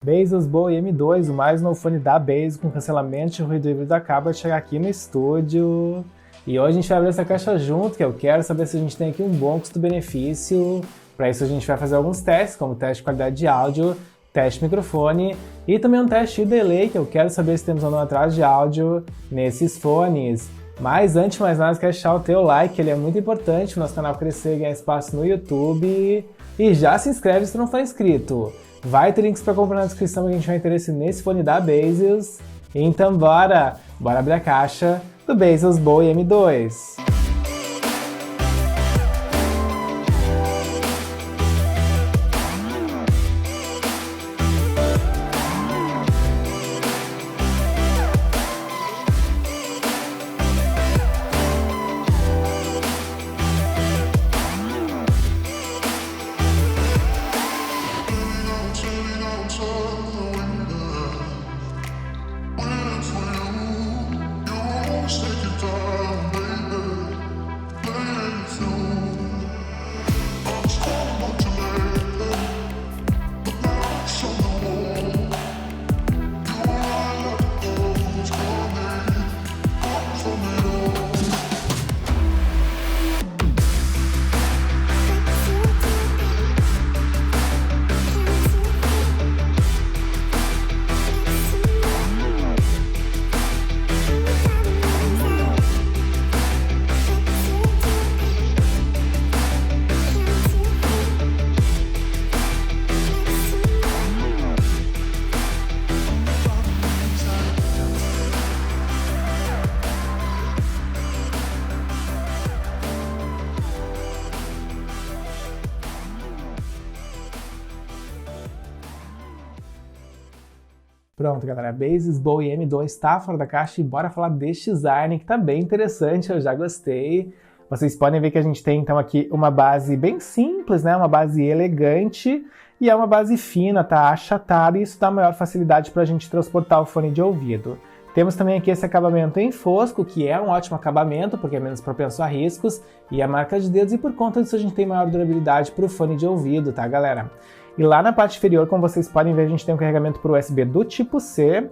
Bezos Bowie M2, o mais novo fone da Bezos com cancelamento de ruído híbrido, acaba de chegar aqui no estúdio. E hoje a gente vai abrir essa caixa junto, que eu quero saber se a gente tem aqui um bom custo-benefício. Para isso a gente vai fazer alguns testes, como teste de qualidade de áudio, teste de microfone e também um teste de delay, que eu quero saber se temos ou não atraso de áudio nesses fones. Mas antes de mais nada, quero deixar o teu like, ele é muito importante para o nosso canal crescer e ganhar espaço no YouTube. E já se inscreve se não for inscrito. Vai ter links para comprar na descrição para quem tiver interesse nesse fone da Bezos. Então bora abrir a caixa do Bezos Bowie M2. Pronto, galera, Bezos Bowie M2 está fora da caixa e bora falar deste design que tá bem interessante, eu já gostei. Vocês podem ver que a gente tem então aqui uma base bem simples, né? Uma base elegante e é uma base fina, tá achatada e isso dá maior facilidade para a gente transportar o fone de ouvido. Temos também aqui esse acabamento em fosco, que é um ótimo acabamento porque é menos propenso a riscos e a marca de dedos e por conta disso a gente tem maior durabilidade para o fone de ouvido, tá, galera? E lá na parte inferior, como vocês podem ver, a gente tem um carregamento por USB do tipo C.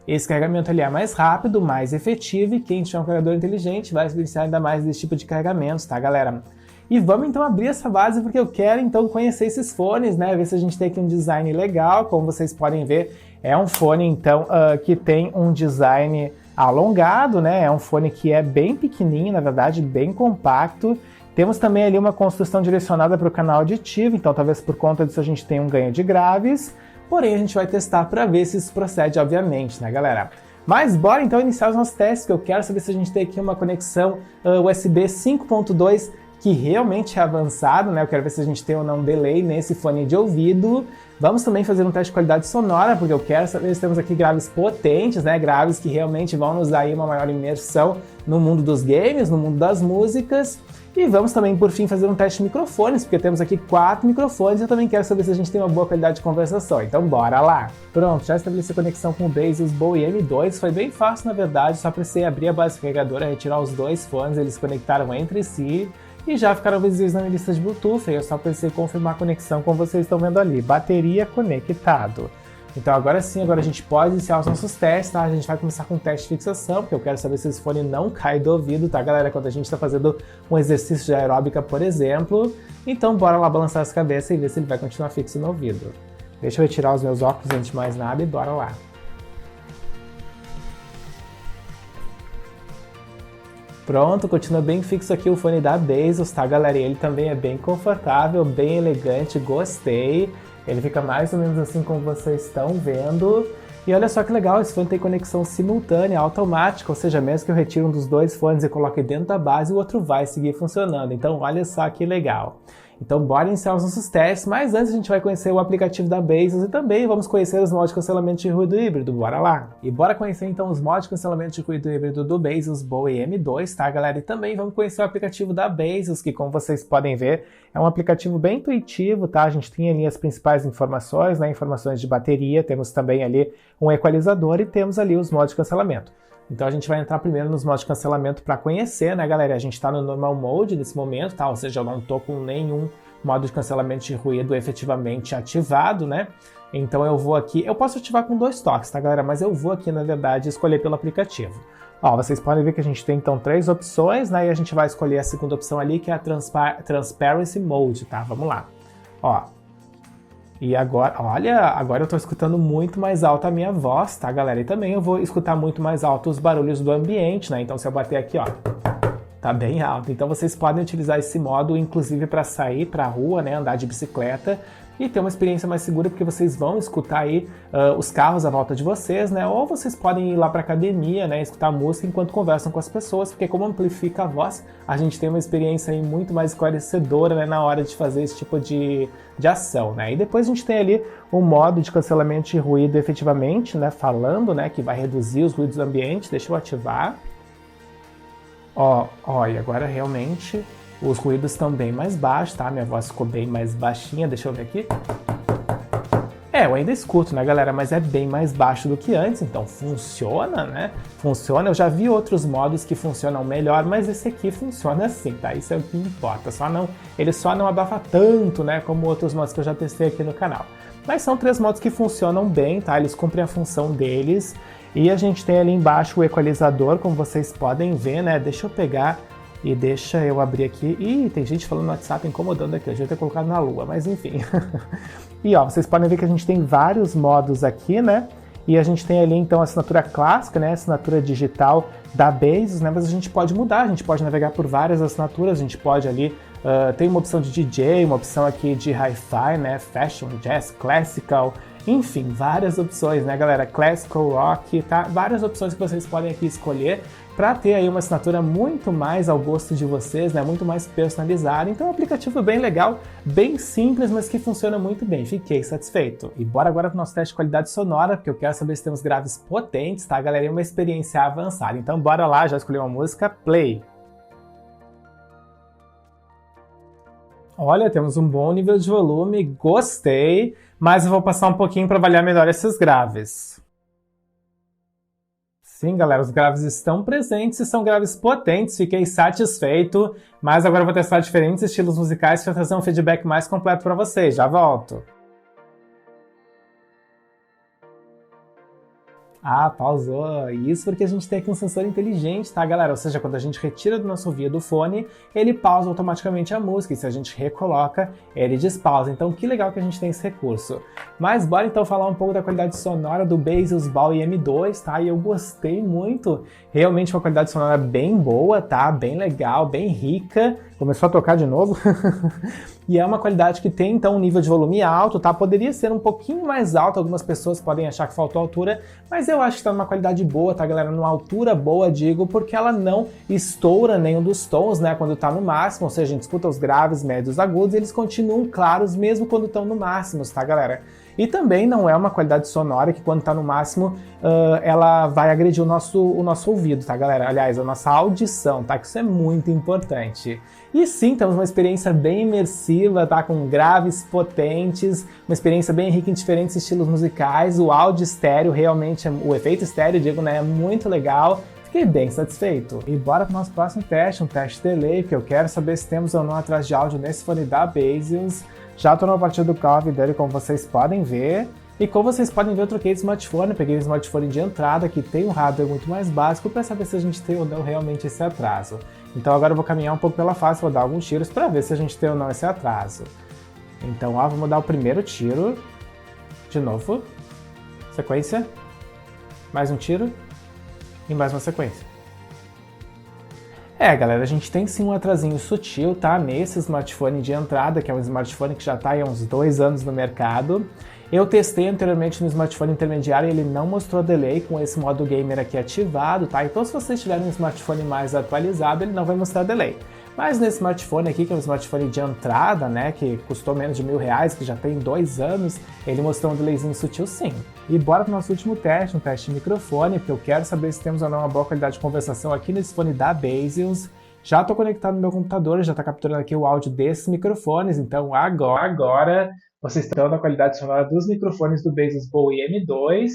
Esse carregamento ele é mais rápido, mais efetivo e quem tiver um carregador inteligente vai se beneficiar ainda mais desse tipo de carregamentos, tá, galera? E vamos então abrir essa base porque eu quero então conhecer esses fones, né? Ver se a gente tem aqui um design legal. Como vocês podem ver, é um fone então que tem um design alongado, né? É um fone que é bem pequenininho, na verdade, bem compacto. Temos também ali uma construção direcionada para o canal aditivo, então talvez por conta disso a gente tenha um ganho de graves, porém a gente vai testar para ver se isso procede, obviamente, né, galera? Mas bora então iniciar os nossos testes, que eu quero saber se a gente tem aqui uma conexão USB 5.2 que realmente é avançado, né? Eu quero ver se a gente tem ou não delay nesse fone de ouvido. Vamos também fazer um teste de qualidade sonora, porque eu quero saber se temos aqui graves potentes, né? Graves que realmente vão nos dar aí uma maior imersão no mundo dos games, no mundo das músicas. E vamos também, por fim, fazer um teste de microfones, porque temos aqui 4 microfones e eu também quero saber se a gente tem uma boa qualidade de conversação. Então bora lá! Pronto, já estabeleci a conexão com o Bezos Bowie M2, foi bem fácil na verdade, só precisei abrir a base carregadora, retirar os dois fones, eles se conectaram entre si e já ficaram visíveis na minha lista de Bluetooth, aí eu só precisei confirmar a conexão como vocês estão vendo ali, bateria conectado. Então agora sim, agora a gente pode iniciar os nossos testes, tá? A gente vai começar com o teste de fixação, porque eu quero saber se esse fone não cai do ouvido, tá, galera? Quando a gente está fazendo um exercício de aeróbica, por exemplo. Então bora lá balançar essa cabeça e ver se ele vai continuar fixo no ouvido. Deixa eu retirar os meus óculos antes de mais nada e bora lá. Pronto, continua bem fixo aqui o fone da Bezos, tá, galera? E ele também é bem confortável, bem elegante, gostei. Ele fica mais ou menos assim como vocês estão vendo. E olha só que legal, esse fone tem conexão simultânea, automática, ou seja, mesmo que eu retire um dos dois fones e coloque dentro da base, o outro vai seguir funcionando. Então olha só que legal. Então bora iniciar os nossos testes, mas antes a gente vai conhecer o aplicativo da Bezos e também vamos conhecer os modos de cancelamento de ruído híbrido, bora lá! E bora conhecer então os modos de cancelamento de ruído híbrido do Bezos Bowie M2, tá, galera? E também vamos conhecer o aplicativo da Bezos, que como vocês podem ver, é um aplicativo bem intuitivo, tá? A gente tem ali as principais informações, né? Informações de bateria, temos também ali um equalizador e temos ali os modos de cancelamento. Então a gente vai entrar primeiro nos modos de cancelamento para conhecer, né, galera? A gente está no Normal Mode nesse momento, tá? Ou seja, eu não estou com nenhum modo de cancelamento de ruído efetivamente ativado, né? Então eu vou aqui, eu posso ativar com 2 toques, tá galera? Mas eu vou aqui, na verdade, escolher pelo aplicativo. Ó, vocês podem ver que a gente tem então 3 opções, né? E a gente vai escolher a segunda opção ali, que é a Transparency Mode, tá? Vamos lá. Ó. E agora, olha, agora eu tô escutando muito mais alto a minha voz, tá, galera? E também eu vou escutar muito mais alto os barulhos do ambiente, né? Então se eu bater aqui, ó, tá bem alto. Então vocês podem utilizar esse modo, inclusive para sair para a rua, né? Andar de bicicleta e ter uma experiência mais segura, porque vocês vão escutar aí os carros à volta de vocês, né? Ou vocês podem ir lá para academia, né? Escutar música enquanto conversam com as pessoas, porque como amplifica a voz, a gente tem uma experiência aí muito mais esclarecedora, né? Na hora de fazer esse tipo de ação, né? E depois a gente tem ali o modo de cancelamento de ruído efetivamente, né? Falando, né? Que vai reduzir os ruídos do ambiente. Deixa eu ativar. Ó, e agora realmente os ruídos estão bem mais baixos, tá? Minha voz ficou bem mais baixinha, deixa eu ver aqui. Eu ainda escuto, né, galera? Mas é bem mais baixo do que antes, então funciona, né? Funciona. Eu já vi outros modos que funcionam melhor, mas esse aqui funciona assim, tá? Isso é o que importa. Ele só não abafa tanto, né, como outros modos que eu já testei aqui no canal. Mas são 3 modos que funcionam bem, tá? Eles cumprem a função deles. E a gente tem ali embaixo o equalizador, como vocês podem ver, né? Deixa eu pegar e deixa eu abrir aqui. Ih, tem gente falando no WhatsApp incomodando aqui. Eu devia ter colocado na lua, mas enfim. E ó, vocês podem ver que a gente tem vários modos aqui, né? E a gente tem ali então a assinatura clássica, né? A assinatura digital da Bases, né? Mas a gente pode mudar, a gente pode navegar por várias assinaturas, a gente pode ali... tem uma opção de DJ, uma opção aqui de Hi-Fi, né? Fashion, Jazz, Classical... Enfim, várias opções, né, galera? Classical, Rock, tá? Várias opções que vocês podem aqui escolher para ter aí uma assinatura muito mais ao gosto de vocês, né? Muito mais personalizada. Então, é um aplicativo bem legal, bem simples, mas que funciona muito bem. Fiquei satisfeito. E bora agora pro nosso teste de qualidade sonora, porque eu quero saber se temos graves potentes, tá, galera? E uma experiência avançada. Então, bora lá, já escolhi uma música, play. Olha, temos um bom nível de volume, gostei, mas eu vou passar um pouquinho para avaliar melhor esses graves. Sim, galera, os graves estão presentes e são graves potentes, fiquei satisfeito, mas agora eu vou testar diferentes estilos musicais para trazer um feedback mais completo para vocês. Já volto. Ah, pausou. Isso porque a gente tem aqui um sensor inteligente, tá, galera? Ou seja, quando a gente retira do nosso ouvido o fone, ele pausa automaticamente a música. E se a gente recoloca, ele despausa. Então, que legal que a gente tem esse recurso. Mas bora então falar um pouco da qualidade sonora do Baseus Bowie M2, tá? E eu gostei muito. Realmente uma qualidade sonora bem boa, tá? Bem legal, bem rica. Começou a tocar de novo. E é uma qualidade que tem, então, um nível de volume alto, tá? Poderia ser um pouquinho mais alto, algumas pessoas podem achar que faltou altura, mas eu acho que está numa qualidade boa, tá, galera? Numa altura boa, digo, porque ela não estoura nenhum dos tons, né, quando tá no máximo, ou seja, a gente escuta os graves, médios, agudos, e eles continuam claros mesmo quando estão no máximo, tá, galera? E também não é uma qualidade sonora que quando tá no máximo, ela vai agredir o nosso ouvido, tá, galera? Aliás, a nossa audição, tá? Que isso é muito importante. E sim, temos uma experiência bem imersiva, tá? Com graves potentes, uma experiência bem rica em diferentes estilos musicais. O áudio estéreo, realmente, o efeito estéreo, digo, né? É muito legal. Fiquei bem satisfeito. E bora para o nosso próximo teste, um teste delay, porque eu quero saber se temos ou não atraso de áudio nesse fone da Baseus. Já estou na partida do Call of Duty, como vocês podem ver. E como vocês podem ver, eu troquei de smartphone, peguei um smartphone de entrada, que tem um hardware muito mais básico, para saber se a gente tem ou não realmente esse atraso. Então agora eu vou caminhar um pouco pela face, vou dar alguns tiros para ver se a gente tem ou não esse atraso. Então, ó, vamos dar o primeiro tiro. De novo. Sequência. Mais um tiro. E mais uma sequência. Galera, a gente tem sim um atrasinho sutil, tá? Nesse smartphone de entrada, que é um smartphone que já está há uns 2 anos no mercado. Eu testei anteriormente no smartphone intermediário e ele não mostrou delay com esse modo gamer aqui ativado, tá? Então se vocês tiverem um smartphone mais atualizado, ele não vai mostrar delay. Mas nesse smartphone aqui, que é um smartphone de entrada, né, que custou menos de R$1.000, que já tem 2 anos, ele mostrou um delayzinho sutil sim. E bora pro nosso último teste, um teste de microfone, porque eu quero saber se temos ou não uma boa qualidade de conversação aqui nesse fone da Baseus. Já estou conectado no meu computador, já está capturando aqui o áudio desses microfones, então agora vocês estão na qualidade sonora dos microfones do Baseus Bowie M2.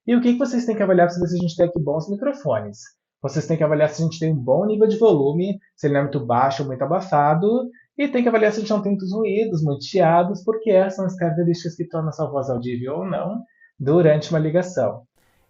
E o que vocês têm que avaliar para saber se a gente tem aqui bons microfones? Vocês têm que avaliar se a gente tem um bom nível de volume, se ele não é muito baixo ou muito abafado, E tem que avaliar se a gente não tem muitos ruídos, muitos chiados, porque essas são as características que tornam a sua voz audível ou não durante uma ligação.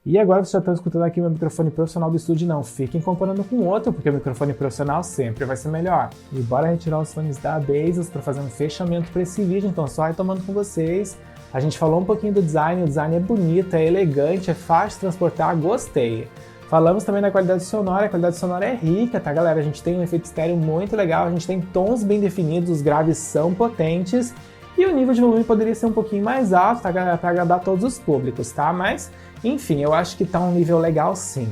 E agora você já está escutando aqui o meu microfone profissional do estúdio, não fiquem comparando com outro, porque o microfone profissional sempre vai ser melhor. E bora retirar os fones da Bases para fazer um fechamento para esse vídeo, então só retomando com vocês. A gente falou um pouquinho do design, o design é bonito, é elegante, é fácil de transportar, gostei. Falamos também da qualidade sonora, a qualidade sonora é rica, tá galera? A gente tem um efeito estéreo muito legal, a gente tem tons bem definidos, os graves são potentes, e o nível de volume poderia ser um pouquinho mais alto, tá, para agradar todos os públicos, tá? Mas, enfim, eu acho que tá um nível legal sim.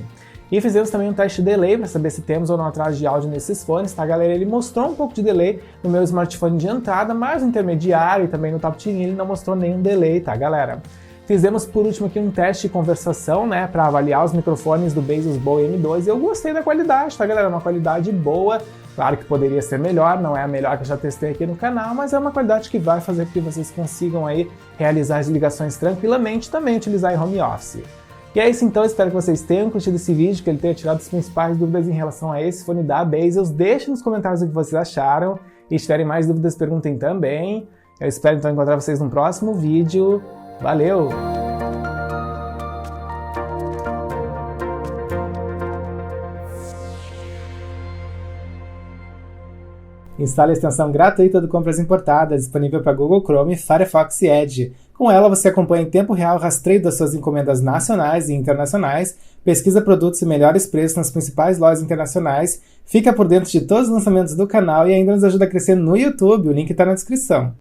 E fizemos também um teste de delay para saber se temos ou não atraso de áudio nesses fones, tá galera? Ele mostrou um pouco de delay no meu smartphone de entrada, mas no intermediário e também no top tier ele não mostrou nenhum delay, tá galera? Fizemos por último aqui um teste de conversação, né, para avaliar os microfones do Bases Bowie M2 e eu gostei da qualidade, tá galera? Uma qualidade boa, claro que poderia ser melhor, não é a melhor que eu já testei aqui no canal, mas é uma qualidade que vai fazer com que vocês consigam aí realizar as ligações tranquilamente e também utilizar em home office. E é isso então, espero que vocês tenham curtido esse vídeo, que ele tenha tirado as principais dúvidas em relação a esse fone da Bases. Deixem nos comentários o que vocês acharam e se tiverem mais dúvidas perguntem também. Eu espero então encontrar vocês no próximo vídeo. Valeu! Instale a extensão gratuita do Compras Importadas, disponível para Google Chrome, Firefox e Edge. Com ela, você acompanha em tempo real o rastreio das suas encomendas nacionais e internacionais, pesquisa produtos e melhores preços nas principais lojas internacionais, fica por dentro de todos os lançamentos do canal e ainda nos ajuda a crescer no YouTube, o link está na descrição.